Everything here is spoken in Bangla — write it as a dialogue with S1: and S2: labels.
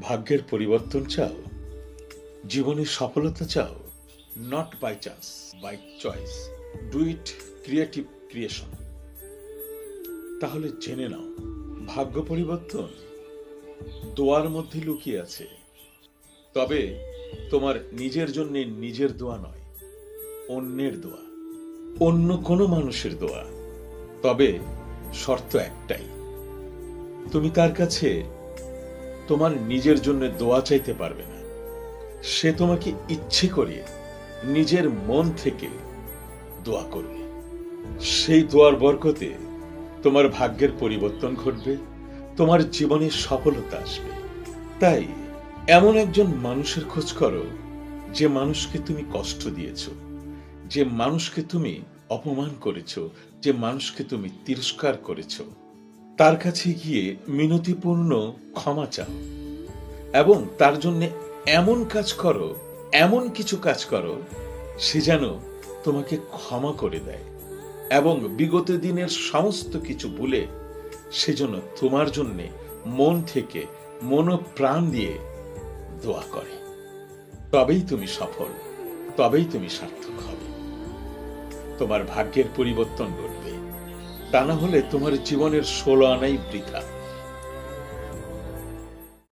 S1: ভাগ্যের পরিবর্তন চাও, জীবনের সফলতা চাও? Not by chance, by choice. Do it creative creation. তাহলে জেনে নাও, ভাগ্য পরিবর্তন দোয়ার মধ্যে লুকিয়ে আছে। তবে তোমার নিজের জন্য নিজের দোয়া নয়, অন্যের দোয়া, অন্য কোনো মানুষের দোয়া। তবে শর্ত একটাই, তুমি তার কাছে তোমার নিজের জন্য দোয়া চাইতে পারবে না। সে তোমাকে ইচ্ছে করে নিজের মন থেকে দোয়া করবে। সেই দোয়ার বরকতে তোমার ভাগ্যের পরিবর্তন ঘটবে, তোমার জীবনে সফলতা আসবে। তাই এমন একজন মানুষের খোঁজ করো, যে মানুষকে তুমি কষ্ট দিয়েছ, যে মানুষকে তুমি অপমান করেছ, যে মানুষকে তুমি তিরস্কার করেছ। তার কাছে গিয়ে মিনতিপূর্ণ ক্ষমা চাও এবং তার জন্য এমন কাজ করো, এমন কিছু কাজ করো, সে যেন তোমাকে ক্ষমা করে দেয় এবং বিগত দিনের সমস্ত কিছু ভুলে সেজন্য তোমার জন্য মন থেকে মনোপ্রাণ দিয়ে দোয়া করে। তবেই তুমি সফল, তবেই তুমি সার্থক হবে, তোমার ভাগ্যের পরিবর্তন ঘটবে। তা না হলে তোমার জীবনের 16 আনাই বৃথা।